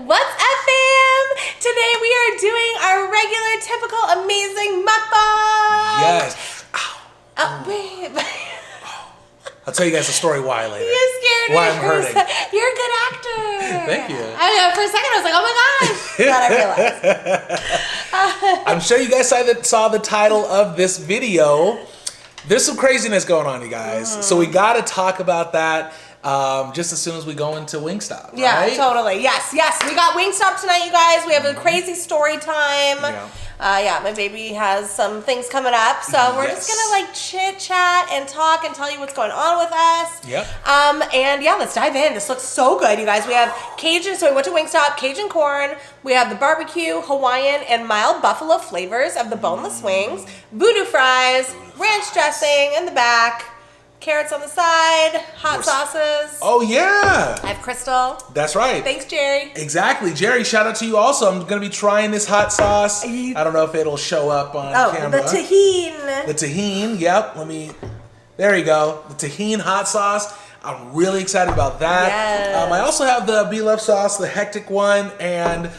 What's up, fam? Today we are doing our regular, typical, amazing mukbang. Yes. Oh, babe. I'll tell you guys the story why later. You scared me. Why I'm hurting. You're a good actor. Thank you. For a second, I was like, oh my gosh. Then I realized. I'm sure you guys saw the title of this video. There's some craziness going on, you guys. So we got to talk about that just as soon as we go into Wingstop. Yeah, right? totally. Yes. We got Wingstop tonight, you guys. We have a crazy story time. Yeah. My baby has some things coming up, so we're just gonna like chit chat and talk and tell you what's going on with us. Yep. And yeah, let's dive in. This looks so good, you guys. We have Cajun, so we went to Wingstop, Cajun corn. We have the barbecue, Hawaiian, and mild buffalo flavors of the boneless wings, voodoo fries, ranch dressing in the back, carrots on the side, hot sauces. Oh, yeah. I have Crystal. That's right. Thanks, Jerry. Exactly. Jerry, shout out to you also. I'm going to be trying this hot sauce. I don't know if it'll show up on camera. The tahini. The tahini, yep. There you go. The tahini hot sauce. I'm really excited about that. Yes. I also have the beef sauce, the hectic one, and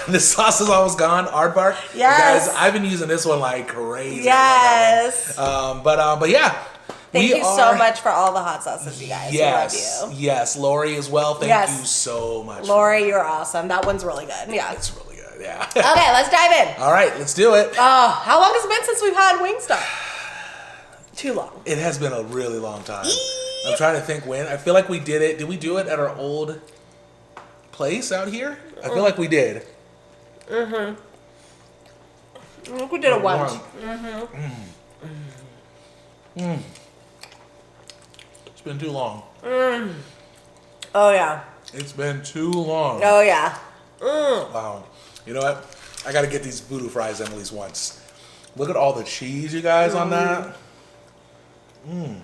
the sauce is almost gone, aardvark. Yes. Guys, I've been using this one like crazy. Yes. But yeah. Thank you so much for all the hot sauces, you guys. Yes. We love you. Yes, Lori as well. Thank you so much. Lori, you're awesome. That one's really good. Yeah. It's really good, yeah. Okay, let's dive in. All right, let's do it. How long has it been since we've had Wingstop? Too long. It has been a really long time. I'm trying to think when. I feel like we did it. Did we do it at our old place out here? I feel like we did. I think we did it once. It's been too long. Oh, yeah. It's been too long. Oh, yeah. Wow. You know what? I got to get these voodoo fries in at least once. Look at all the cheese, you guys, on that. I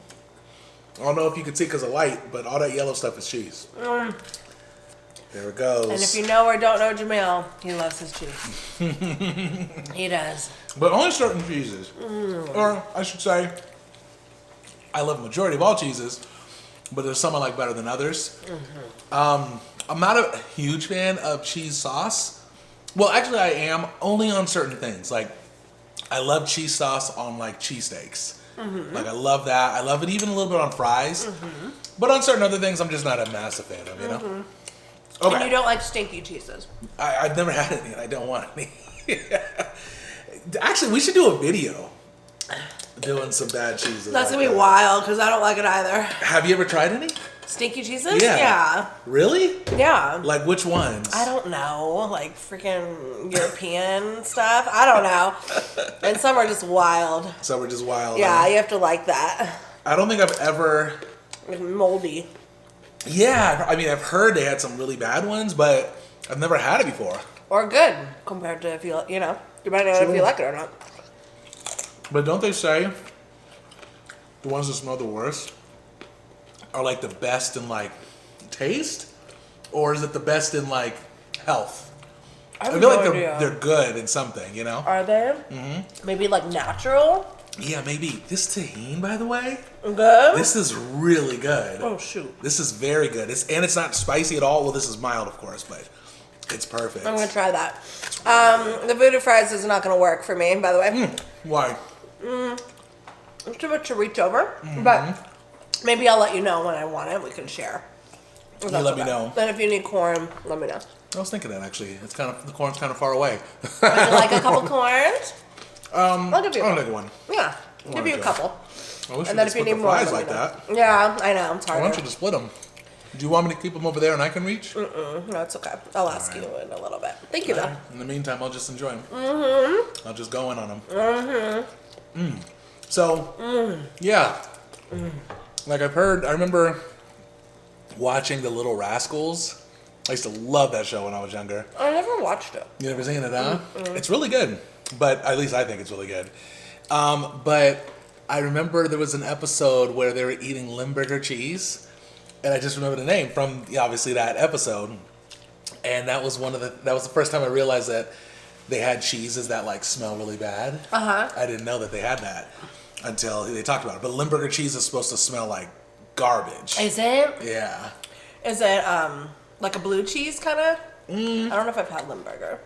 don't know if you can see because of light, but all that yellow stuff is cheese. There it goes. And if you know or don't know Jamil, he loves his cheese. He does. But only certain cheeses. Or I should say, I love the majority of all cheeses, but there's some I like better than others. I'm not a huge fan of cheese sauce. Well, actually I am, only on certain things. Like, I love cheese sauce on like cheesesteaks. Like, I love that. I love it even a little bit on fries. But on certain other things, I'm just not a massive fan of, you know? Okay. And you don't like stinky cheeses. I've never had any, and I don't want any. Actually, we should do a video doing some bad cheeses. That's going to be wild, because I don't like it either. Have you ever tried any? Stinky cheeses? Yeah. Really? Yeah. Like which ones? I don't know. Like freaking European stuff. I don't know. And some are just wild. Some are just wild. Yeah, you have to like that. I don't think I've ever... Like moldy. Yeah, I mean, I've heard they had some really bad ones, but I've never had it before. Or good, compared to if you know, depending on if you like it or not. But don't they say the ones that smell the worst are like the best in like taste? Or is it the best in like health? I feel like they're good in something, you know? Are they? Maybe like natural? Yeah, maybe. This tahini, by the way, good. This is really good. Oh shoot! This is very good. It's not spicy at all. Well, this is mild, of course, but it's perfect. I'm gonna try that. The voodoo fries is not gonna work for me, by the way. Why? It's too much to reach over, but maybe I'll let you know when I want it. We can share. You let me know. Then if you need corn, let me know. I was thinking that actually. The corn's kind of far away. Would you like a couple corns? I'll give you one. Yeah, give you a couple. I wish And we then could if you split need the more, fries let like me know. that. Yeah, I know. It's Why hard. don't you just split them? Do you want me to keep them over there and I can reach? No, it's okay. I'll ask you in a little bit. Thank you, though. In the meantime, I'll just enjoy them. I'll just go in on them. So, yeah. Like I remember watching The Little Rascals. I used to love that show when I was younger. I never watched it. You never seen it, huh? It's really good. But at least I think it's really good. But I remember there was an episode where they were eating Limburger cheese. And I just remember the name from obviously that episode. And that was that was the first time I realized that they had cheeses that like smell really bad. I didn't know that they had that until they talked about it. But Limburger cheese is supposed to smell like garbage. Is it? Yeah. Is it like a blue cheese kind of? I don't know if I've had Limburger.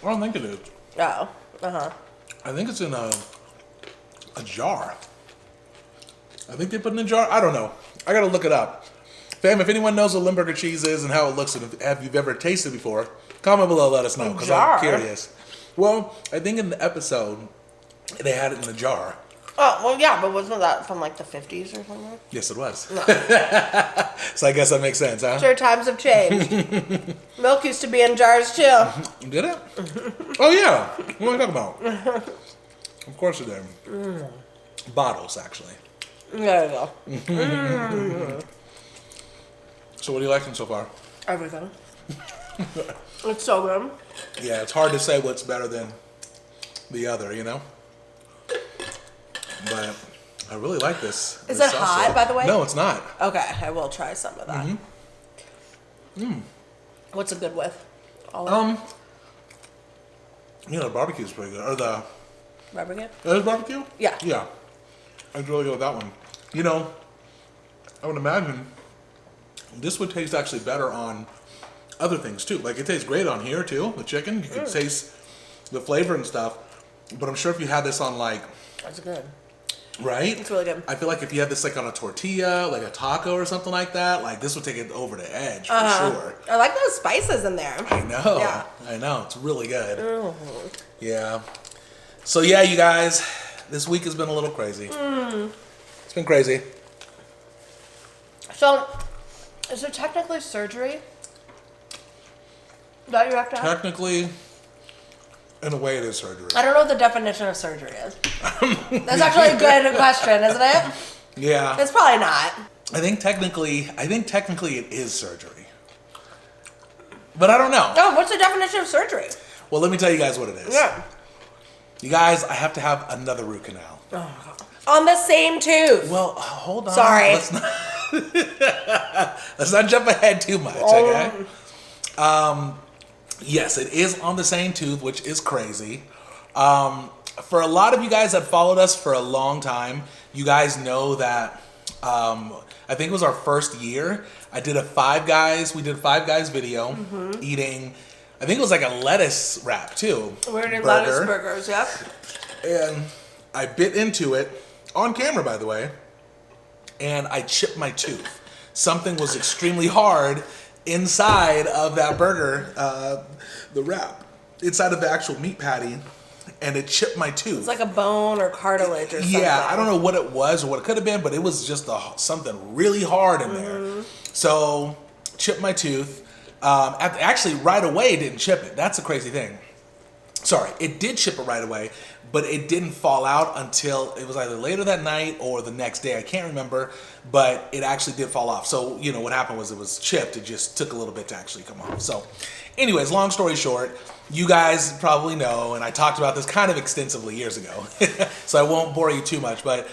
I don't think it is. Oh. I think it's in a jar. I think they put it in a jar. I don't know. I gotta look it up. Fam, if anyone knows what Limburger cheese is and how it looks, and if you've ever tasted it before, comment below, let us know, because I'm curious. Well, I think in the episode, they had it in a jar. Oh, well, yeah, but wasn't that from like the 50s or something? Yes, it was. No. So I guess that makes sense, huh? Sure, times have changed. Milk used to be in jars, too. Did it? Oh, yeah. What are you talking about? Of course it did. Bottles, actually. There you go. So what are you liking so far? Everything. It's so good. Yeah, it's hard to say what's better than the other, you know? But I really like this. Is it hot, by the way? No, it's not. Okay, I will try some of that. What's it good with? You know, the barbecue's pretty good. Or the... Barbecue? Is barbecue? Yeah. Yeah. I'd really go with that one. You know, I would imagine this would taste actually better on other things too. Like it tastes great on here too, the chicken. You can taste the flavor and stuff. But I'm sure if you had this on like... That's good. Right? It's really good. I feel like if you had this like on a tortilla, like a taco or something like that, like this would take it over the edge for sure. I like those spices in there. I know. Yeah. I know. It's really good. Yeah. So yeah, you guys, this week has been a little crazy. It's been crazy. So, is there technically surgery that you have to have? Technically, in a way, it is surgery. I don't know what the definition of surgery is. That's actually a good question, isn't it? Yeah. It's probably not. I think technically it is surgery. But I don't know. Oh, what's the definition of surgery? Well, let me tell you guys what it is. Yeah. You guys, I have to have another root canal. On the same tooth. Well, hold on. Sorry. Let's not jump ahead too much, okay? Yes, it is on the same tooth, which is crazy. For a lot of you guys that followed us for a long time, you guys know that I think it was our first year. We did a Five Guys video eating, I think it was like a lettuce wrap too. We're doing lettuce burgers, yep. And I bit into it, on camera by the way, and I chipped my tooth. Something was extremely hard inside of that burger, the wrap, inside of the actual meat patty, and it chipped my tooth. It's like a bone or cartilage or something. Yeah, I don't know what it was or what it could have been, but it was just something really hard in there. So, chipped my tooth. Actually, right away, it didn't chip it. That's the crazy thing. Sorry, it did chip it right away, but it didn't fall out until it was either later that night or the next day. I can't remember, but it actually did fall off. So, you know, what happened was it was chipped. It just took a little bit to actually come off. So, anyways, long story short, you guys probably know, and I talked about this kind of extensively years ago, so I won't bore you too much, but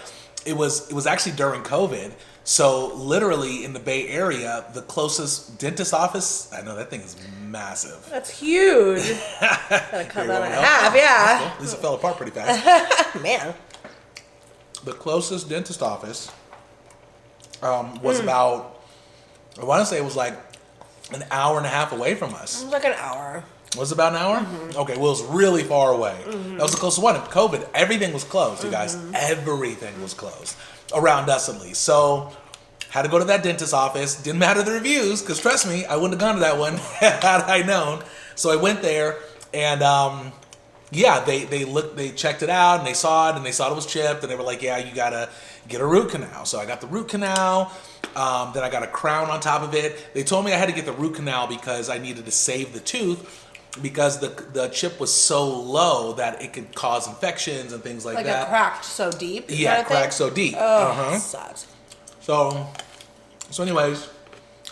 it was actually during COVID. So literally in the Bay Area, the closest dentist office, I know that thing is massive. That's huge. Gotta cut that in half, yeah. At least it fell apart pretty fast. Man. The closest dentist office was about, I want to say it was like an hour and a half away from us. It was like an hour. Was it about an hour? Okay, well, it was really far away. That was the closest one. COVID, everything was closed, you guys. Everything was closed. Around us, at least. So, had to go to that dentist office. Didn't matter the reviews, because trust me, I wouldn't have gone to that one had I known. So, I went there, and yeah, they checked it out, and they saw it, and they saw it was chipped, and they were like, yeah, you gotta get a root canal. So, I got the root canal. Then I got a crown on top of it. They told me I had to get the root canal because I needed to save the tooth, because the chip was so low that it could cause infections and things like that. Like it cracked so deep? Yeah, it cracked so deep. Oh, sucks. So anyways,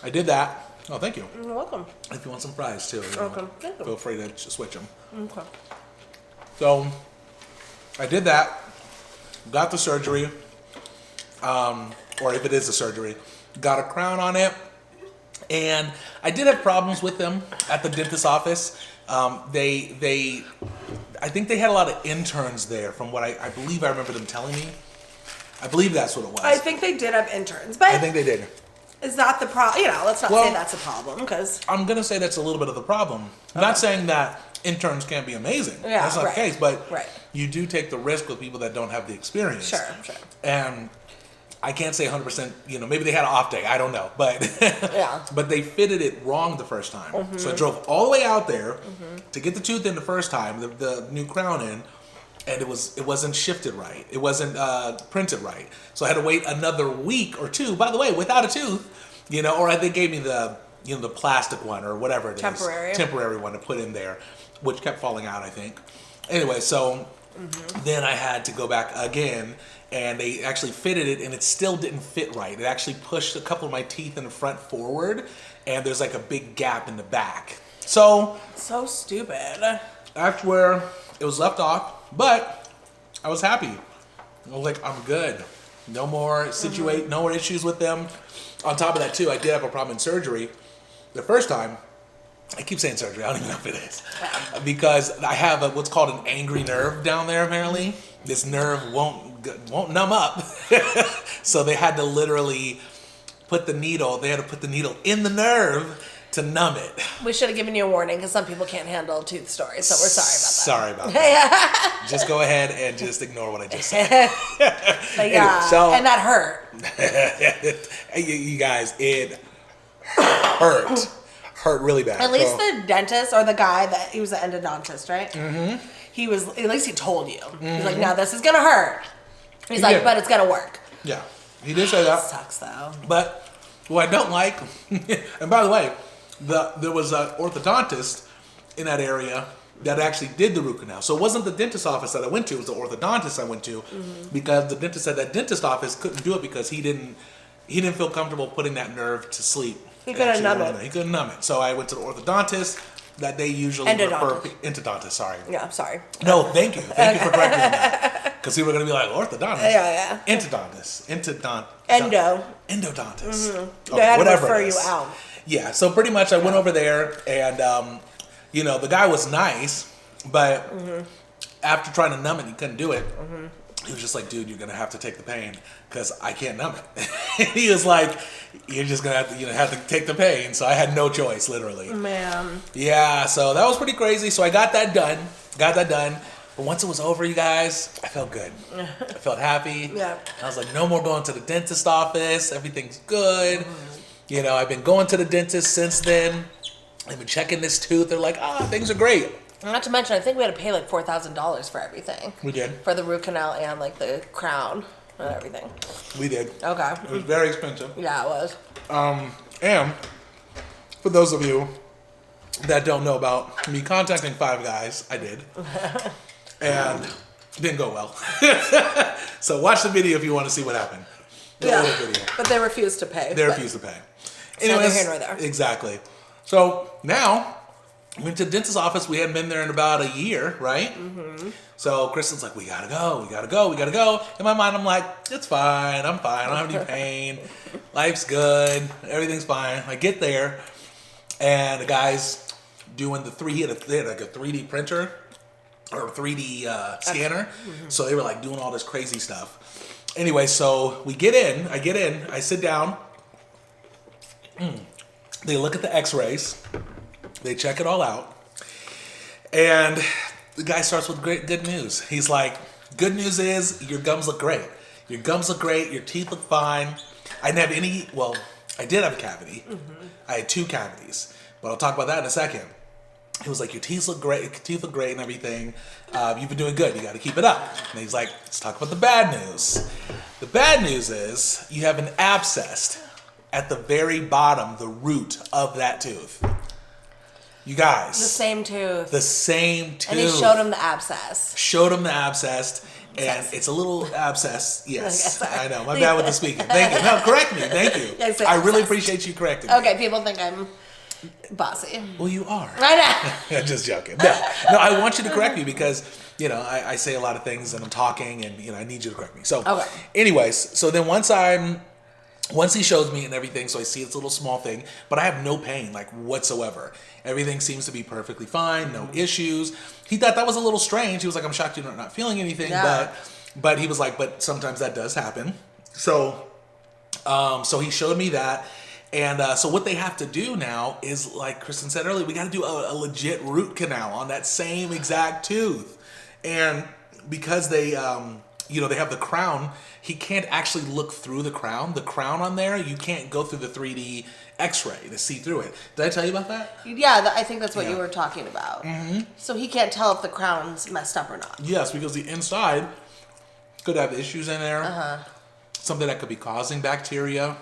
I did that. Oh, thank you. You're welcome. If you want some fries too, Okay, thank you. feel free to switch them. Okay. So I did that, got the surgery, or if it is a surgery, got a crown on it. And I did have problems with them at the dentist's office. I think they had a lot of interns there, from what I believe I remember them telling me. I believe that's what it was. I think they did have interns, but I think they did. is not the problem. Let's not Well, say that's a problem because I'm gonna say that's a little bit of the problem. I'm not saying that interns can't be amazing. Yeah, That's not the case, but right. you do take the risk with people that don't have the experience. Sure. And I can't say 100%, maybe they had an off day, I don't know, but Yeah. but they fitted it wrong the first time. So I drove all the way out there to get the tooth in the first time, the new crown in, and it wasn't shifted right. It wasn't printed right. So I had to wait another week or two, by the way, without a tooth, or they gave me the the plastic one or whatever it is. Temporary one to put in there, which kept falling out, I think. Anyway, so then I had to go back again, and they actually fitted it, and it still didn't fit right. It actually pushed a couple of my teeth in the front forward, and there's like a big gap in the back. So stupid. That's where it was left off, but I was happy. I was like, I'm good. No more no more issues with them. On top of that, too, I did have a problem in surgery. The first time, I keep saying surgery, I don't even know if it is. Because I have what's called an angry nerve down there, apparently. This nerve won't numb up. So they had to literally put the needle in the nerve to numb it. We should have given you a warning because some people can't handle tooth stories, so we're sorry about that. Sorry about that. Just go ahead and just ignore what I just said. Anyway, and that hurt. You guys, it hurt really bad. At least the dentist or the guy he was the endodontist, right? Mm-hmm. At least he told you. He's like, no, this is gonna hurt. He's like, but it's gonna work. Yeah, he did say that. Sucks though. But what I don't like, and by the way, there was an orthodontist in that area that actually did the root canal. So it wasn't the dentist office that I went to, it was the orthodontist I went to, because the dentist at that dentist office couldn't do it because he didn't feel comfortable putting that nerve to sleep. He couldn't numb it. He couldn't numb it. So I went to the orthodontist that they usually endodontist, sorry. Yeah, sorry. No, thank you. Thank you for correcting me on that. Because people were going to be like, orthodontist? Yeah. Endodontist. Endodontist. Mm-hmm. They had to refer you out. Yeah, so pretty much I went over there, and the guy was nice, but after trying to numb it, he couldn't do it. He was just like, dude, you're gonna have to take the pain because I can't numb it. He was like, you're just gonna have to take the pain. So I had no choice, literally. Man. Yeah, so that was pretty crazy. So I got that done. But once it was over, you guys, I felt good. I felt happy. Yeah. I was like, no more going to the dentist office. Everything's good. I've been going to the dentist since then. I've been checking this tooth. They're like, things are great. Not to mention, I think we had to pay like $4,000 for everything. We did. For the root canal and like the crown and everything. We did. Okay. It was very expensive. Yeah, it was. And for those of you that don't know about me contacting Five Guys, I did. And it didn't go well. So watch the video if you want to see what happened. Yeah. But they refused to pay. They refused to pay. Anyways, neither here nor there. Exactly. So now, we went to the dentist's office. We hadn't been there in about a year, right? So Kristen's like, we gotta go. In my mind, I'm like, it's fine. I'm fine. I don't have any pain. Life's good. Everything's fine. I get there, and the guy's doing they had like a 3D printer or 3D scanner. So they were like doing all this crazy stuff. Anyway, so I get in, I sit down. They look at the x-rays. They check it all out. And the guy starts with good news. He's like, good news is your gums look great. Your teeth look fine. I didn't have I did have a cavity. I had 2 cavities. But I'll talk about that in a second. He was like, your teeth look great and everything. You've been doing good. You got to keep it up. And he's like, let's talk about the bad news. The bad news is you have an abscess at the very bottom, the root of that tooth. You guys. The same tooth. And he showed him the abscess. And it's a little abscess. Yes, I know. My bad with the speaking. Thank you. No, correct me. Thank you. Yes, I really appreciate you correcting me. Okay, people think I'm bossy. Well, you are. I know. Just joking. No, I want you to correct me because, I say a lot of things and I'm talking and, I need you to correct me. So, okay. Anyways, so then once he shows me and everything, so I see it's a little small thing, but I have no pain, like, whatsoever. Everything seems to be perfectly fine, no issues. He thought that was a little strange. He was like, I'm shocked you're not feeling anything, but he was like, but sometimes that does happen. So he showed me that, And so what they have to do now is, like Kristen said earlier, we got to do a legit root canal on that same exact tooth. And because they, they have the crown, he can't actually look through the crown. The crown on there, you can't go through the 3D X-ray to see through it. Did I tell you about that? Yeah, I think that's what you were talking about. Mm-hmm. So he can't tell if the crown's messed up or not. Yes, because the inside could have issues in there. Something that could be causing bacteria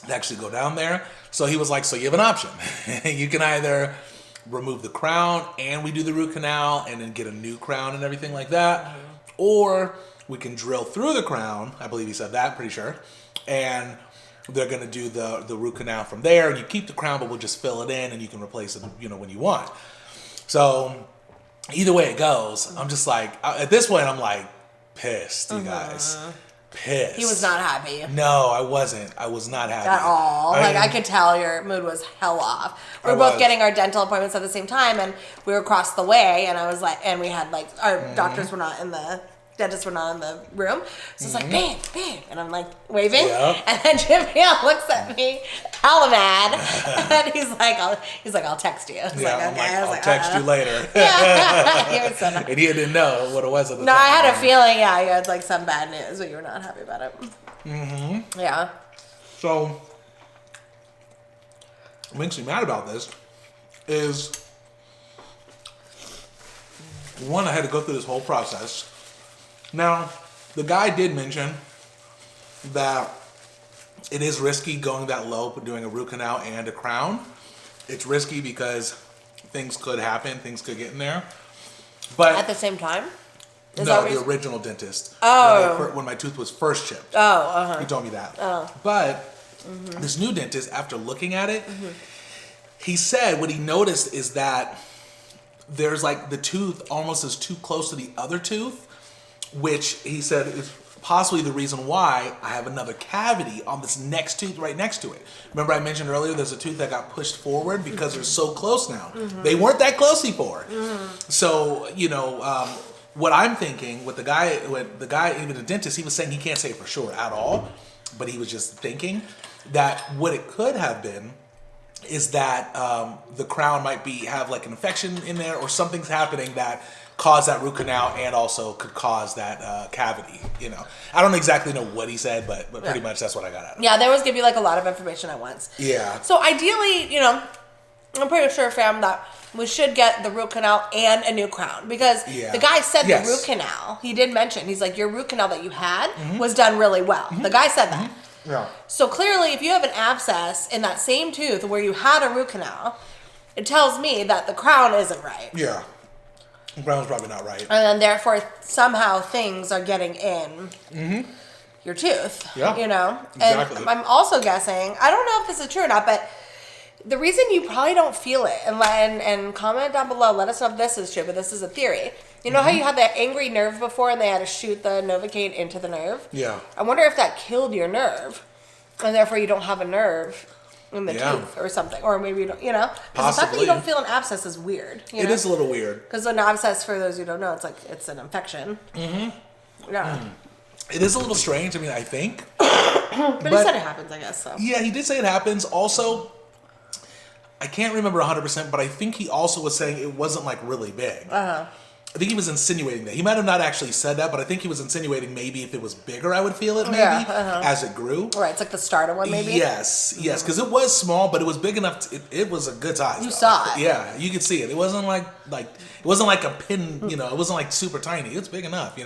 to actually go down there. So he was like, so you have an option. You can either remove the crown and we do the root canal and then get a new crown and everything like that. Or we can drill through the crown. I believe he said that, pretty sure. And they're going to do the root canal from there. And you keep the crown, but we'll just fill it in and you can replace it, when you want. So either way it goes, I'm just like, at this point, I'm like pissed, you guys. Pissed. He was not happy. No, I wasn't. I was not happy. At all. I could tell your mood was hell off. We were both getting our dental appointments at the same time, and we were across the way, and I was like, and we had our doctors were not in the, dentists were not in the room. So it's like, babe. And I'm like waving. Yep. And then Jamil looks at me, hella mad. And he's like, I'll text you. I was like, okay. I'll text you later. Yeah. And he didn't know what it was at the time. No, I had a feeling, you had like some bad news, but you were not happy about it. Mm-hmm. Yeah. So, what makes me mad about this is, one, I had to go through this whole process. Now, the guy did mention that it is risky going that low, doing a root canal and a crown. It's risky because things could happen, things could get in there. But at the same time? The original dentist. Oh. When my tooth was first chipped. Oh, He told me that. Oh. But this new dentist, after looking at it, he said what he noticed is that there's like the tooth almost is too close to the other tooth, which he said is possibly the reason why I have another cavity on this next tooth right next to it. Remember I mentioned earlier there's a tooth that got pushed forward because they're so close now. They weren't that close before. So, what I'm thinking, with the guy, even the dentist, he was saying he can't say it for sure at all, but he was just thinking that what it could have been is that the crown might have like an infection in there or something's happening that caused that root canal and also could cause that cavity. I don't exactly know what he said, but pretty much that's what I got out of it. Yeah, they always give you like a lot of information at once. Yeah. So ideally, I'm pretty sure, fam, that we should get the root canal and a new crown because the guy said the root canal, he did mention, he's like, your root canal that you had was done really well. The guy said that. Yeah. So clearly, if you have an abscess in that same tooth where you had a root canal, it tells me that the crown isn't right. Yeah. The crown's probably not right. And then therefore, somehow things are getting in your tooth. Yeah. Exactly. And I'm also guessing, I don't know if this is true or not, but the reason you probably don't feel it, and comment down below, let us know if this is true, but this is a theory. You know how you had that angry nerve before and they had to shoot the Novocaine into the nerve? Yeah. I wonder if that killed your nerve, and therefore you don't have a nerve in the tooth or something. Or maybe you don't, Because the fact that you don't feel an abscess is weird. It is a little weird. Because an abscess, for those who don't know, it's an infection. Yeah. It is a little strange, I think. But he said it happens, I guess, so. Yeah, he did say it happens. Also, I can't remember 100%, but I think he also was saying it wasn't like really big. I think he was insinuating that. He might have not actually said that, but I think he was insinuating maybe if it was bigger, I would feel it as it grew. Right, it's like the start of one maybe? Yes, because it was small, but it was big enough. It was a good size. You saw it. Yeah, you could see it. It wasn't like it wasn't like a pin, it wasn't like super tiny. It's big enough,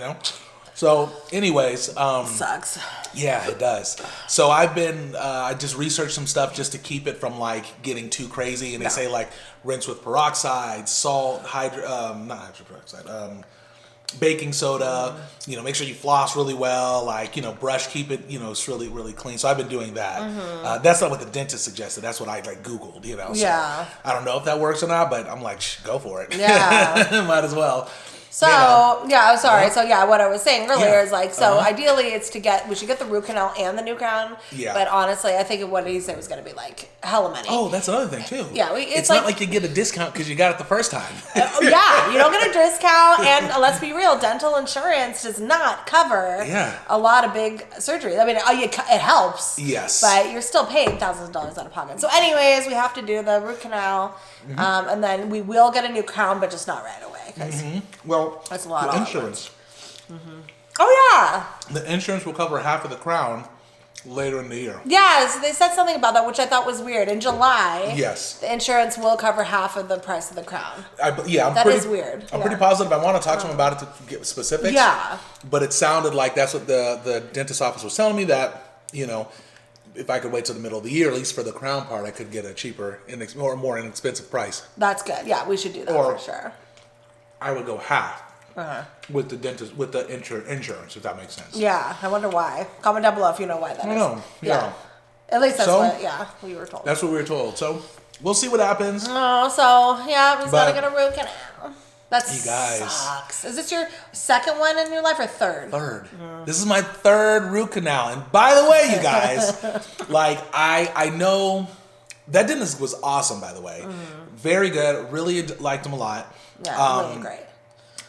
So, anyways, sucks. Yeah, it does. So I've been, I just researched some stuff just to keep it from like getting too crazy. And they say like rinse with peroxide, salt, not hydroperoxide, baking soda. Make sure you floss really well. Like brush, keep it. It's really really clean. So I've been doing that. That's not what the dentist suggested. That's what I like Googled. So I don't know if that works or not, but I'm like, go for it. Yeah, might as well. So, yeah, I'm sorry. So, yeah, what I was saying earlier is like, so ideally it's we should get the root canal and the new crown. Yeah. But honestly, I think what he said was going to be like hella money. Oh, that's another thing too. Yeah. It's like, not like you get a discount because you got it the first time. Yeah, you don't get a discount. And let's be real, dental insurance does not cover a lot of big surgery. I mean, it helps. Yes. But you're still paying thousands of dollars out of pocket. So anyways, we have to do the root canal. And then we will get a new crown, but just not right away. Well, that's a lot of insurance. Oh, yeah. The insurance will cover half of the crown later in the year. Yeah, so they said something about that, which I thought was weird. In July, the insurance will cover half of the price of the crown. That is weird. I'm pretty positive. I want to talk to him about it to get specifics. Yeah. But it sounded like that's what the dentist office was telling me, that, you know, if I could wait till the middle of the year, at least for the crown part, I could get a cheaper or more inexpensive price. That's good. Yeah, we should do that for sure. I would go half with the dentist, with the insurance, if that makes sense. Yeah, I wonder why. Comment down below if you know why that is. I don't know. Yeah. At least that's what we were told. That's what we were told. So we'll see what happens. Oh, so yeah, he's got to get a root canal. That sucks. Is this your second one in your life or third? Third. This is my third root canal. And by the way, you guys, like I know that dentist was awesome, by the way. Very good. Really liked him a lot. Yeah, really great.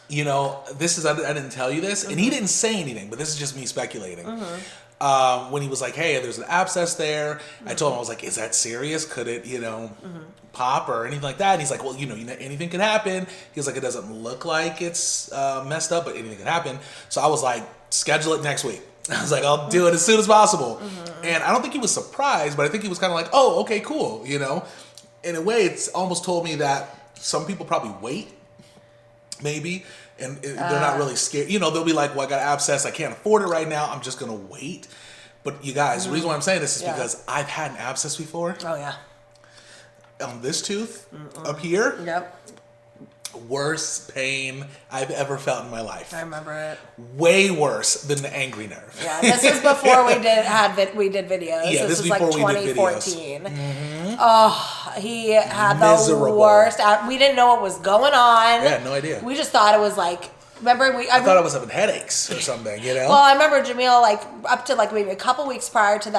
You know, this is, I didn't tell you this, and he didn't say anything, but this is just me speculating. When he was like, hey, there's an abscess there, I told him, I was like, is that serious? Could it, you know, pop or anything like that? And he's like, well, you know, anything could happen. He was like, it doesn't look like it's messed up, but anything could happen. So I was like, schedule it next week. I was like, I'll do it as soon as possible. And I don't think he was surprised, but I think he was kind of like, oh, okay, cool, you know? In a way, it's almost told me that some people probably wait, maybe, and they're not really scared. You know, they'll be like, well, I got an abscess, I can't afford it right now, I'm just going to wait. But you guys, the reason why I'm saying this is because I've had an abscess before. Oh, yeah. On this tooth, up here. Yep. Worst pain I've ever felt in my life. I remember it. Way worse than the angry nerve. Yeah, this was before we did videos. Yeah, this was like 2014. Oh, he had the worst. We didn't know what was going on. Yeah, no idea. We just thought it was like. Remember, I thought I was having headaches or something, you know? Well, I remember Jamil, like, up to, like, maybe a couple weeks prior to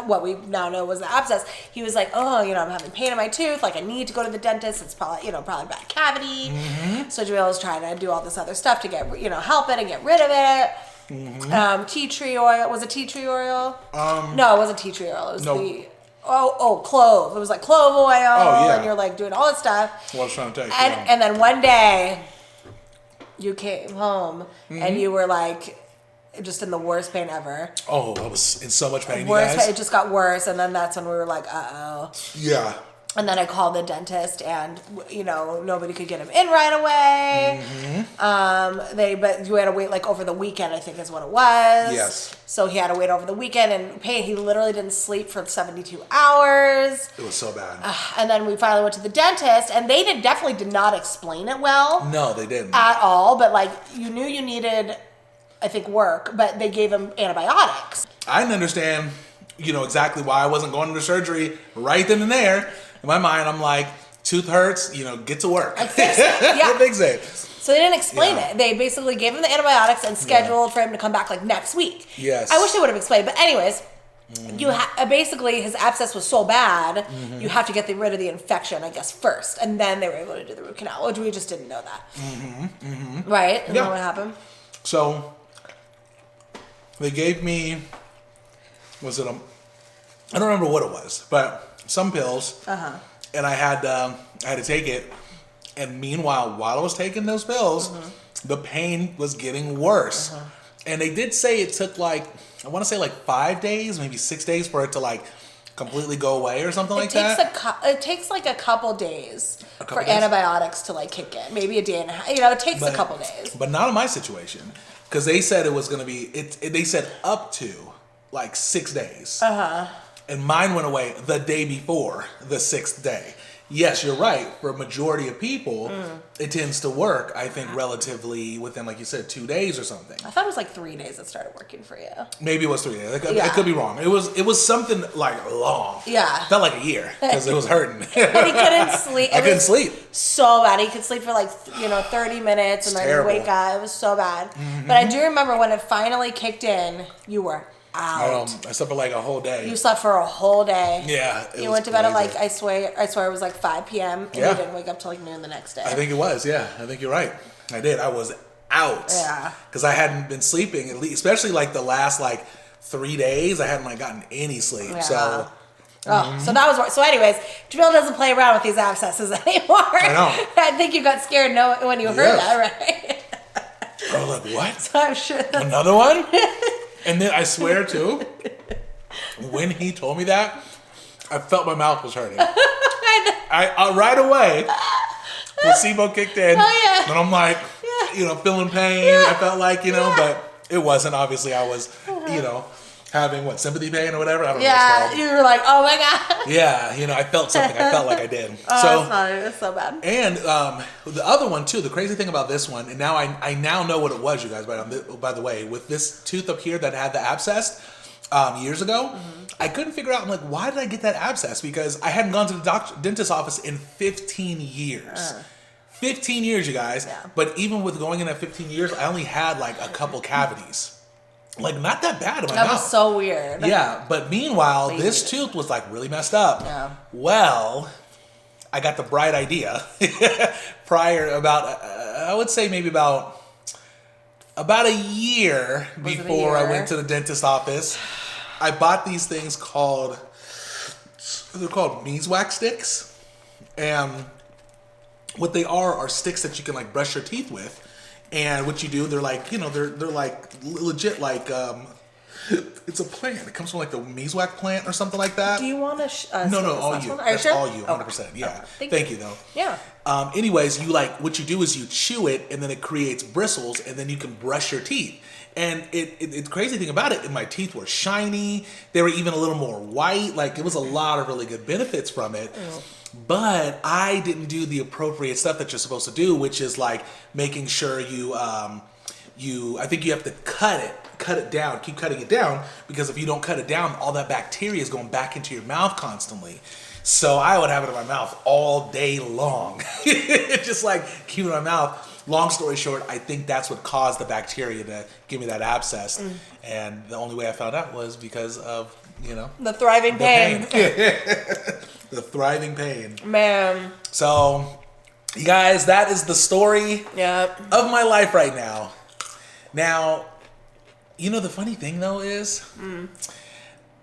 what we now know was the abscess, he was like, oh, you know, I'm having pain in my tooth, like, I need to go to the dentist, it's probably, you know, probably bad cavity. So Jamil was trying to do all this other stuff to get, you know, help it and get rid of it. Tea tree oil, was it tea tree oil? No, it wasn't tea tree oil, it was clove. It was like clove oil, and you're, like, doing all this stuff. Well, I was trying to take and then one day, you came home and you were like just in the worst pain ever. Oh, I was in so much pain, worst you guys. Pain, it just got worse, and then that's when we were like, uh-oh. Yeah. And then I called the dentist, and you know, nobody could get him in right away. But you had to wait like over the weekend, I think is what it was. Yes. So he had to wait over the weekend and pain. He literally didn't sleep for 72 hours. It was so bad. And then we finally went to the dentist, and they definitely did not explain it well. No, they didn't at all. But like, you knew you needed, I think, work, but they gave him antibiotics. I didn't understand, you know, exactly why I wasn't going into surgery right then and there. In my mind, I'm like, tooth hurts, you know, get to work. I fix it. Yeah. Fix it. So they didn't explain it. They basically gave him the antibiotics and scheduled for him to come back like next week. Yes. I wish they would have explained. But anyways, basically his abscess was so bad, you have to get rid of the infection, I guess, first. And then they were able to do the root canal, which we just didn't know that. Right? And then what happened? So they gave me, I don't remember what it was, but some pills, and I had to take it. And meanwhile, while I was taking those pills, the pain was getting worse. And they did say it took like, I want to say like 5 days, maybe 6 days for it to like completely go away or something like that. It takes like a couple days for antibiotics to like kick in. Maybe a day and a half. You know, it takes a couple days. But not in my situation, because they said it was going to be. They said up to like 6 days. And mine went away the day before the 6th day. yes, you're right. For a majority of people, it tends to work, I think, relatively within, like you said, 2 days or something. I thought it was like 3 days it started working for you. Maybe it was 3 days. I could be wrong. It was something like long. Yeah. It felt like a year because it was hurting. And he couldn't sleep. I couldn't sleep. So bad. He could sleep for like 30 minutes and then he'd wake up. It was so bad. But I do remember when it finally kicked in, you were out. I slept for like a whole day. You slept for a whole day. Yeah. You went to bed at like, I swear it was like 5 p.m. and you didn't wake up till like noon the next day. I think it was, yeah. I think you're right. I did. I was out. Yeah. Because I hadn't been sleeping, at least, especially like the last like 3 days. I hadn't like gotten any sleep. Yeah. So. So that was so. Anyways, Jamil doesn't play around with these abscesses anymore. I know. I think you got scared when you heard that, right? I was like, what? So I'm sure another one. And then I swear too, when he told me that, I felt my mouth was hurting. I right away, placebo kicked in, and I'm like, feeling pain. I felt like, but it wasn't. Obviously, I was, having sympathy pain or whatever. I don't know what it's called. You were like, oh my god. Yeah, I felt something. I felt like I did. That's funny. It's so bad. And the other one too. The crazy thing about this one, and now I now know what it was, you guys. By the way, with this tooth up here that had the abscess years ago, I couldn't figure out. I'm like, why did I get that abscess? Because I hadn't gone to the dentist's office in 15 years. 15 years, you guys. Yeah. But even with going in at 15 years, I only had like a couple cavities. Like, not that bad in my mouth. That was so weird. Yeah, but meanwhile, this tooth was like really messed up. Yeah. Well, I got the bright idea prior I would say maybe about a year before I went to the dentist office. I bought these things they're called beeswax sticks. And what they are sticks that you can like brush your teeth with. And what you do, they're like, they're like legit like, it's a plant. It comes from like the beeswax plant or something like that. Do you want to? No, all you. Are you sure? All you, 100%. Yeah. Thank you, though. Yeah. Anyways, what you do is you chew it, and then it creates bristles, and then you can brush your teeth. And the crazy thing about it, my teeth were shiny. They were even a little more white. Like, it was a lot of really good benefits from it. But I didn't do the appropriate stuff that you're supposed to do, which is like making sure I think you have to cut it down, keep cutting it down, because if you don't cut it down, all that bacteria is going back into your mouth constantly. So I would have it in my mouth all day long, just like keep it in my mouth. Long story short, I think that's what caused the bacteria to give me that abscess. And the only way I found out was because of, the thriving pain. The thriving pain. Man. So, you guys, that is the story of my life right now. Now, the funny thing though is,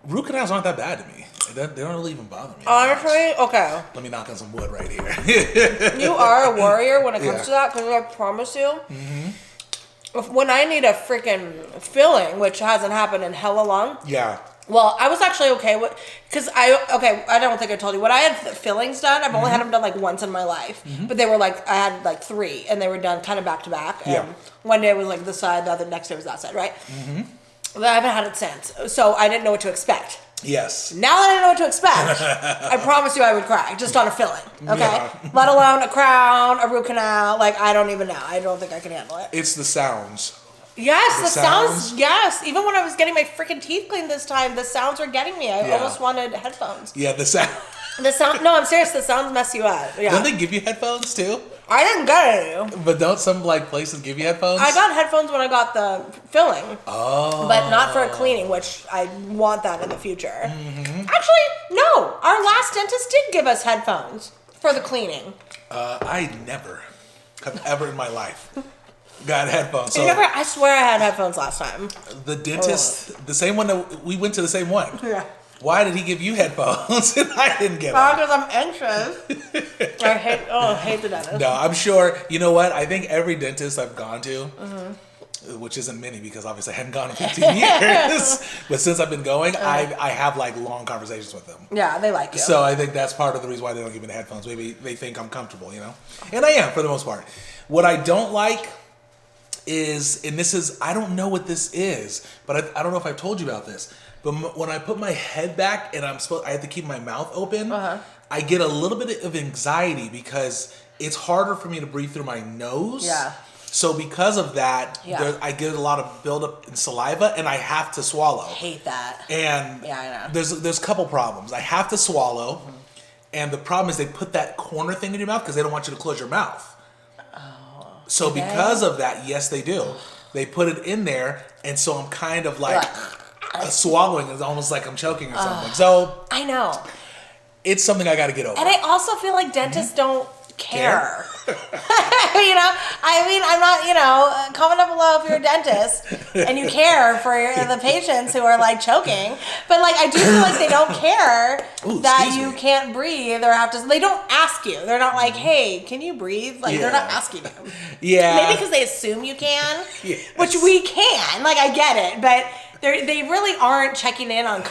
root canals aren't that bad to me. They don't really even bother me. Honestly, okay. Let me knock on some wood right here. You are a warrior when it comes to that, because I promise you, when I need a freaking filling, which hasn't happened in hella long. Yeah. Well, I was actually okay with, because I don't think I told you, when I had fillings done, I've only had them done like once in my life, but they were like, I had like 3, and they were done kind of back to back, and one day was like this side, the next day was that side, right? But I haven't had it since, so I didn't know what to expect. Yes. Now that I know what to expect, I promise you I would cry just on a filling, okay? Let alone a crown, a root canal, like I don't even know. I don't think I can handle it. It's the sounds. Yes, the sounds. Yes, even when I was getting my freaking teeth cleaned this time, the sounds were getting me. I almost wanted headphones. Yeah, the sound. The sound. No, I'm serious. The sounds mess you up. Yeah. Don't they give you headphones too? I didn't get any. But don't some places give you headphones? I got headphones when I got the filling. Oh. But not for cleaning, which I want that in the future. Actually, no. Our last dentist did give us headphones for the cleaning. I never have ever in my life got headphones. So I swear I had headphones last time. The dentist, the same one that we went to the same one. Yeah. Why did he give you headphones and I didn't get them? Because I'm anxious. I hate the dentist. No, I'm sure. You know what? I think every dentist I've gone to, which isn't many because obviously I hadn't gone in 15 years, but since I've been going, I have like long conversations with them. Yeah, they like you. So I think that's part of the reason why they don't give me the headphones. Maybe they think I'm comfortable, And I am for the most part. What I don't like is, and this is, I don't know what this is, but I don't know if I've told you about this, but when I put my head back and I have to keep my mouth open, I get a little bit of anxiety because it's harder for me to breathe through my nose. Yeah. So because of that, I get a lot of buildup in saliva, and I have to swallow. I hate that. And I know. There's a couple problems. I have to swallow, and the problem is they put that corner thing in your mouth because they don't want you to close your mouth. Oh. So because of that, yes, they do. They put it in there, and so I'm kind of like swallowing. It's almost like I'm choking or something. So I know. It's something I got to get over. And I also feel like dentists don't care. I mean, I'm not, comment down below if you're a dentist and you care for the patients who are like choking. But like, I do feel like they don't care that you can't breathe or have to, they don't ask you. They're not like, hey, can you breathe? Like, they're not asking you. Yeah. Maybe because they assume you can, which we can. Like, I get it. But they really aren't checking in on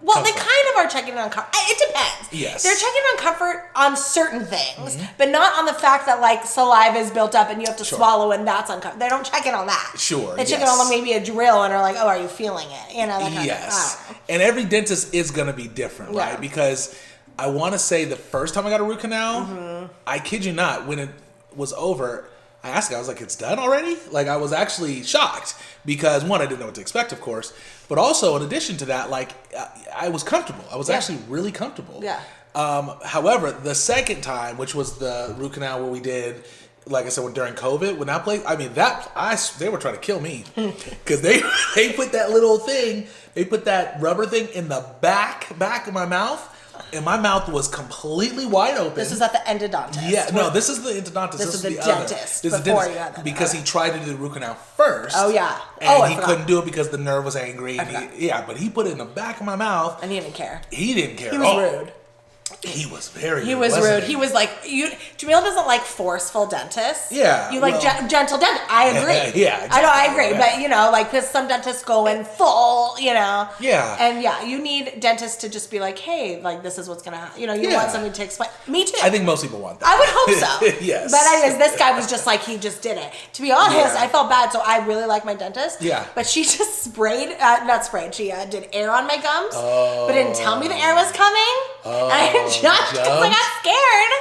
Well, they kind of are checking on comfort. It depends. Yes. They're checking on comfort on certain things, but not on the fact that like saliva is built up and you have to swallow and that's uncomfortable. They don't check in on that. Sure. They check in on maybe a drill and are like, oh, are you feeling it? That kind of thing. And every dentist is going to be different, right? Because I want to say the first time I got a root canal, I kid you not, when it was over, I asked her, I was like, it's done already? Like, I was actually shocked because, one, I didn't know what to expect, of course. But also, in addition to that, like, I was comfortable. I was actually really comfortable. Yeah. However, the second time, which was the root canal where we did, like I said, during COVID, when that place, I mean, they were trying to kill me. Because they put that little thing, they put that rubber thing in the back of my mouth. And my mouth was completely wide open. This is at the endodontist. Yeah, no, this is the endodontist. This is the This dentist. is the dentist because he tried to do the root canal first. Oh yeah. And he couldn't do it because the nerve was angry. But he put it in the back of my mouth. And he didn't care. He didn't care. He was rude. He was very rude. He was rude. He was like, Jamil doesn't like forceful dentists. Yeah. You like gentle dentists. I agree. Yeah, exactly. I know, I agree. But, like, because some dentists go in full, Yeah. And you need dentists to just be like, hey, like, this is what's going to happen. You want somebody to explain. Me too. I think most people want that. I would hope so. Yes. But anyways, this guy was just like, he just did it. To be honest, I felt bad. So I really like my dentist. Yeah. But she just she did air on my gums. But didn't tell me the air was coming. And I jumped because I got scared.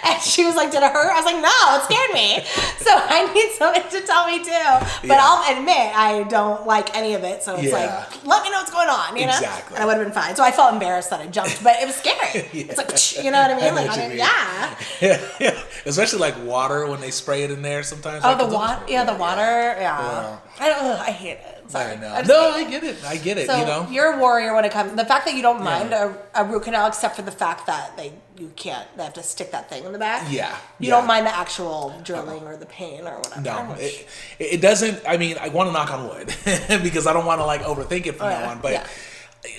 And she was like, did it hurt? I was like, no, it scared me. So I need somebody to tell me too. But I'll admit, I don't like any of it. So it's like, let me know what's going on, you know? Exactly. And I would have been fine. So I felt embarrassed that I jumped, but it was scary. It's like, you know what I mean? Yeah. Especially like water when they spray it in there sometimes. Oh, the water. Yeah, the water. Yeah. I hate it. Sorry. I know. I get it. So you're a warrior when it comes. The fact that you don't mind a root canal, except for the fact that they have to stick that thing in the back. Yeah. You don't mind the actual drilling or the pain or whatever. No, it doesn't. I mean, I want to knock on wood because I don't want to like overthink it from now on. But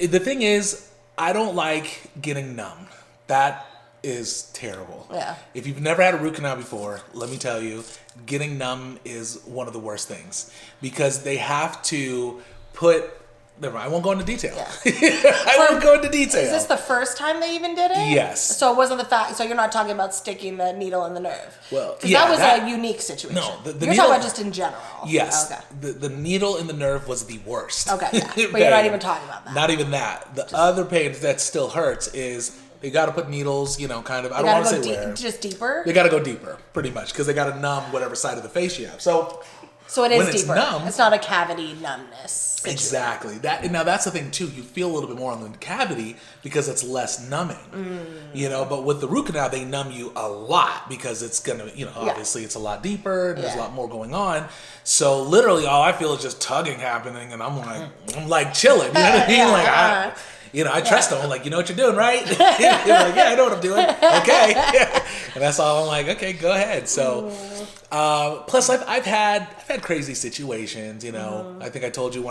the thing is, I don't like getting numb. That is terrible. Yeah. If you've never had a root canal before, let me tell you, getting numb is one of the worst things because they have to put. Never mind, I won't go into detail. Yeah. I won't go into detail. Is this the first time they even did it? Yes. So it wasn't the fact. So you're not talking about sticking the needle in the nerve. Well, that was a unique situation. No, you're needle, talking about just in general. Yes. Okay. The needle in the nerve was the worst. Okay. Yeah. But you're not even talking about that. Not even that. The other pain that still hurts is they got to put needles. Kind of. I don't want to say where. Just deeper. They got to go deeper, pretty much, because they got to numb whatever side of the face you have. So it is when deeper. It's not a cavity numbness situation. Exactly. Now that's the thing too. You feel a little bit more on the cavity because it's less numbing. But with the root canal, they numb you a lot because it's gonna, obviously it's a lot deeper. And there's a lot more going on. So literally, all I feel is just tugging happening, and I'm like chilling. You know what I mean? I trust them. I'm like, you know what you're doing, right? You're like, yeah, I know what I'm doing. Okay. And that's all I'm like, okay, go ahead. So, plus I've had crazy situations, I think I told you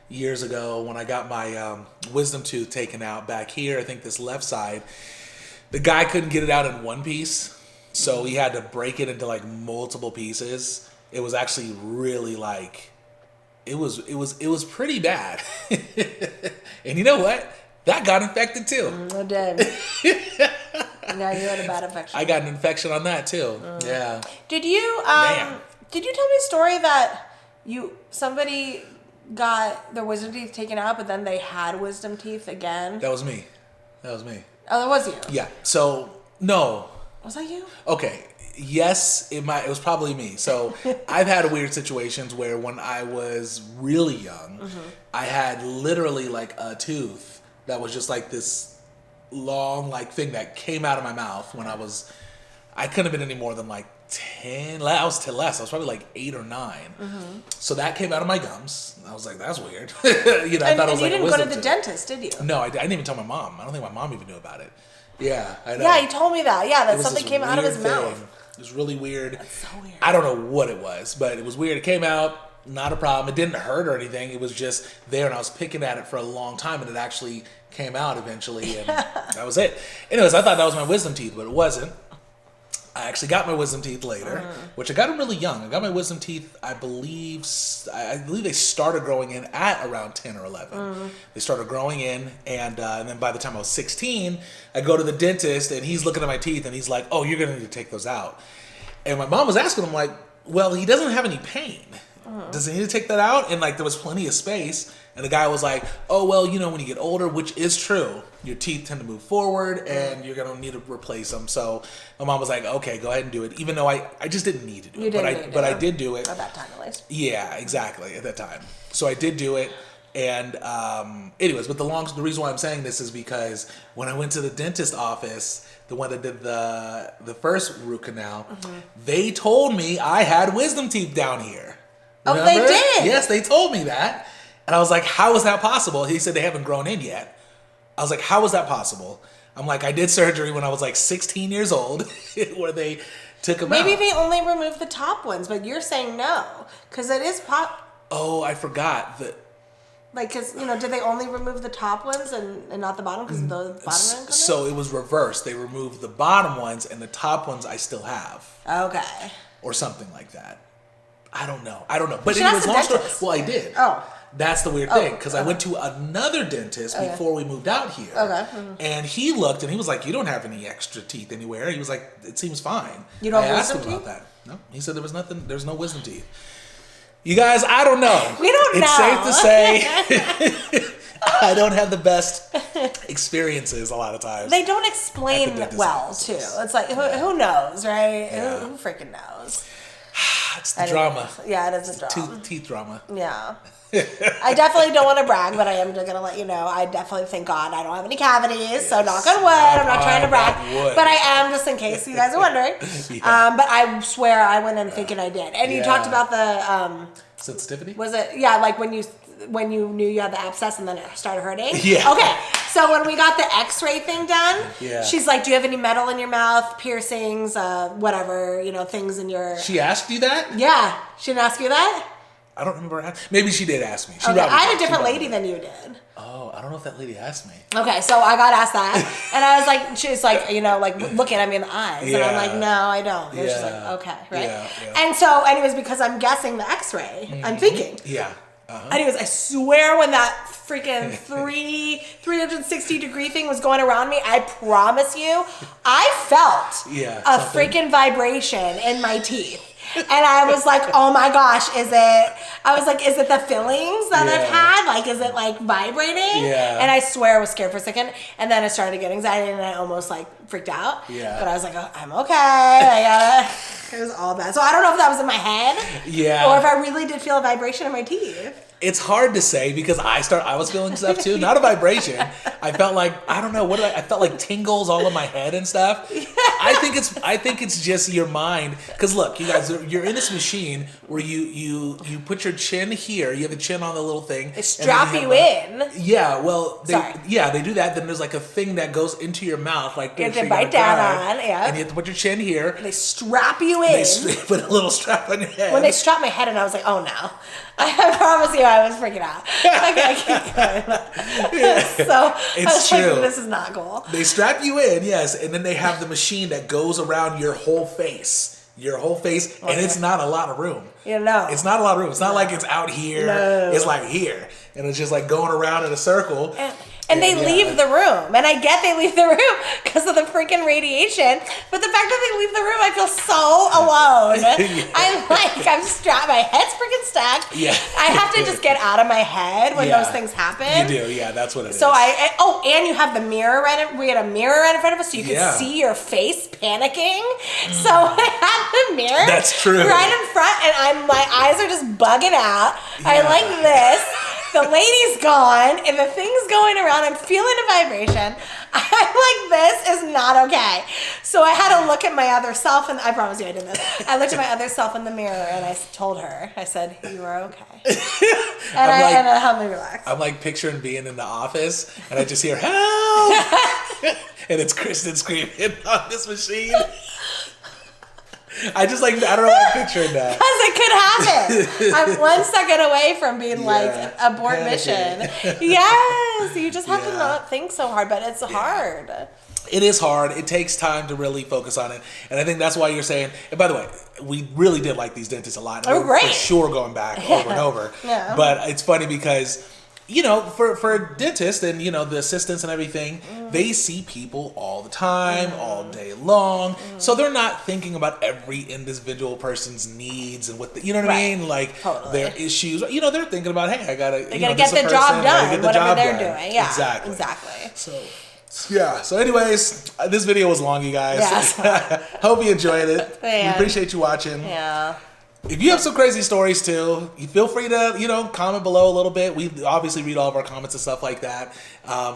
years ago when I got my wisdom tooth taken out back here, I think this left side, the guy couldn't get it out in one piece. So he had to break it into like multiple pieces. It was actually really like, it was pretty bad. And you know what? That got infected too. It did. Now you had a bad infection. I got an infection on that too. Yeah. Did you tell me a story that somebody got their wisdom teeth taken out, but then they had wisdom teeth again? That was me. Oh, that was you. Yeah. So no. Was that you? Okay. Yes, it was probably me. So I've had weird situations where when I was really young, I had literally like a tooth that was just like this long like thing that came out of my mouth when I couldn't have been any more than like 10. I was less. I was probably like 8 or 9. So that came out of my gums. I was like, that's weird. I thought it was like a wisdom tooth. You didn't go to the dentist, did you? No, I didn't even tell my mom. I don't think my mom even knew about it. Yeah, I know. Yeah, he told me that. Yeah, that something came out of his mouth. It was really weird. That's so weird. I don't know what it was, but it was weird. It came out, not a problem. It didn't hurt or anything. It was just there, and I was picking at it for a long time, and it actually came out eventually, and that was it. Anyways, I thought that was my wisdom teeth, but it wasn't. I actually got my wisdom teeth later, which I got them really young. I got my wisdom teeth, I believe they started growing in at around 10 or 11. They started growing in, and then by the time I was 16, I go to the dentist, and he's looking at my teeth, and he's like, oh, you're going to need to take those out. And my mom was asking him, like, well, he doesn't have any pain. Does he need to take that out? And, like, there was plenty of space. And the guy was like, oh, well, you know, when you get older, which is true, your teeth tend to move forward and you're going to need to replace them. So my mom was like, okay, go ahead and do it. Even though I just didn't need to do it. But I did do it. At that time, at least. Yeah, exactly. At that time. So I did do it. And anyways, but the reason why I'm saying this is because when I went to the dentist office, the one that did the first root canal, they told me I had wisdom teeth down here. Remember? Oh, they did? Yes, they told me that. And I was like, how is that possible? He said they haven't grown in yet. I was like, how is that possible? I'm like, I did surgery when I was like 16 years old where they took them out. Maybe they only removed the top ones, but you're saying no. Because it is Oh, I forgot. Like, because, you know, did they only remove the top ones and not the bottom? Because the bottom didn't come So it was reversed. They removed the bottom ones and the top ones I still have. Okay. Or something like that. I don't know. But it was long story. Well, I did. Oh. That's the weird thing, because I went to another dentist before we moved out here. Okay. And he looked and he was like, you don't have any extra teeth anywhere. He was like, it seems fine. You don't have wisdom wisdom teeth? teeth? About that. No. He said there was nothing, there's no wisdom teeth. You guys, I don't know. We don't know. It's safe to say I don't have the best experiences a lot of times. They don't explain well, offices. too. It's like, who knows, right? Yeah. Who freaking knows? It's the drama. Yeah, it is a drama. Teeth drama. Yeah. I definitely don't want to brag, but I am going to let you know, I definitely thank God I don't have any cavities, so knock on wood. I'm not trying to brag, but I am, just in case you guys are wondering. But I swear I went in thinking I did. And you talked about the... sensitivity? Was it, like when you knew you had the abscess and then it started hurting? Yeah. Okay, so when we got the x-ray thing done, yeah. She's like, do you have any metal in your mouth, piercings, whatever, things in your... She asked you that? Yeah. She didn't ask you that? I don't remember. Maybe she did ask me. I had a different lady than you did. Oh, I don't know if that lady asked me. Okay, so I got asked that. And I was like, she was like, looking at me in the eyes. Yeah. And I'm like, no, I don't. And she's like, okay, right? Yeah. And so, anyways, because I'm guessing the x-ray, I'm thinking. Yeah. Anyways, I swear when that freaking 360 degree thing was going around me, I promise you, I felt a freaking vibration in my teeth. And I was like, oh my gosh, is it the fillings that I've had? Like, is it like vibrating? Yeah. And I swear I was scared for a second. And then I started to get anxiety and I almost like freaked out. Yeah. But I was like, oh, I'm okay. It was all bad. So I don't know if that was in my head. Yeah. Or if I really did feel a vibration in my teeth. It's hard to say because I was feeling stuff too. Not a vibration. I felt like, I don't know, I felt like tingles all in my head and stuff. Yeah. I think it's just your mind. Because look, you guys, you're in this machine where you put your chin here. You have the chin on the little thing. They strap you in. Yeah, well, they do that. Then there's like a thing that goes into your mouth, like you have to bite down on, yeah. And you have to put your chin here. They strap you in. They put a little strap on your head. When they strapped my head in, I was like, oh no. I promise you, I was freaking out. I keep going. Yeah. So it's I was true. like, this is not cool. They strap you in, yes, and then they have the machine that goes around your whole face. And it's not a lot of room. It's not a lot of room. It's not like it's out here. No. It's like here. And it's just like going around in a circle. And they leave the room. And I get they leave the room because of the freaking radiation. But the fact that they leave the room, I feel so alone. I'm like, like I'm strapped. My head's freaking stuck. Yeah. I have to just get out of my head when those things happen. You do, yeah. That's what it is. So and you have the mirror we had a mirror right in front of us, so you could see your face panicking. So I had the mirror. That's true. Right in front, and my eyes are just bugging out. Yeah. I like this. The lady's gone, and the thing's going around. I'm feeling a vibration. I'm like, this is not okay. So I had to look at my other self, and I promise you I did this. I looked at my other self in the mirror, and I told her, I said, you are okay. And I helped me relax. I'm like picturing being in the office, and I just hear, help! And it's Kristen screaming on this machine. I don't know why I'm picturing that. Because it could happen. I'm 1 second away from being like abort mission. Yes, you just have to not think so hard, but it's hard. It is hard. It takes time to really focus on it. And I think that's why you're saying, and by the way, we really did like these dentists a lot. Oh, great. For sure going back over and over. Yeah. But it's funny because, you know, for dentists and, you know, the assistants and everything, they see people all the time, all day long. So they're not thinking about every individual person's needs and what, you know what I mean? Like their issues. You know, they're thinking about, hey, I got to get the job done, whatever they're doing. Yeah, exactly. So anyways, this video was long, you guys. Yes. Hope you enjoyed it. We appreciate you watching. Yeah. If you have some crazy stories too, you feel free to, you know, comment below a little bit. We obviously read all of our comments and stuff like that.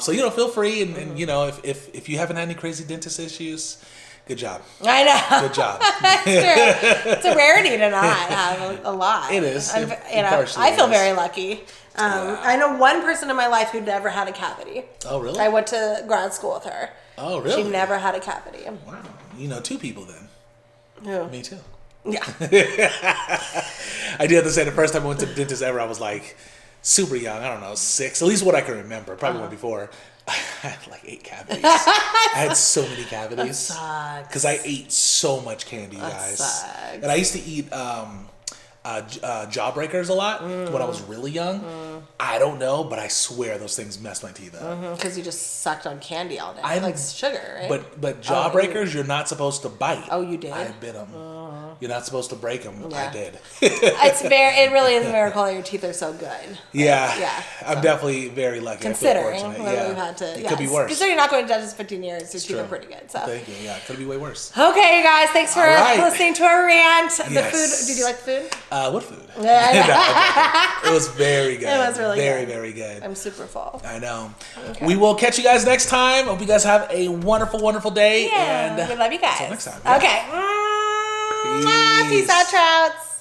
So, you know, feel free. And you know, if you haven't had any crazy dentist issues, good job. I know. Good job. That's true. It's a rarity to not have a lot. It is. I feel very lucky. I know one person in my life who never had a cavity. Oh, really? I went to grad school with her. Oh, really? She never had a cavity. Wow. You know 2 people then. Who? Me too. Yeah. I do have to say, the first time I went to the dentist ever, I was like super young. I don't know, 6. At least what I can remember. Probably went before. I had like 8 cavities. I had so many cavities because I ate so much candy, you guys. And I used to eat jawbreakers a lot when I was really young. I don't know, but I swear those things messed my teeth up. Because you just sucked on candy all day. Like sugar, right? But jawbreakers, you're not supposed to bite. Oh, you did? I bit them. You're not supposed to break them. I did. It really is a miracle that your teeth are so good. Yeah. I'm definitely very lucky. Considering we've had to, it could be worse. Considering you're not going to dentist 15 years, your teeth are pretty good. So thank you. Yeah, it could be way worse. Okay, you guys, thanks for listening to our rant. The food. Did you like the food? What food? It was very good. It was really very, good. very good. I'm super full. I know. Okay. We will catch you guys next time. Hope you guys have a wonderful, wonderful day. Yeah, and we love you guys. Until next time. Yeah. Okay. Peace out, trouts.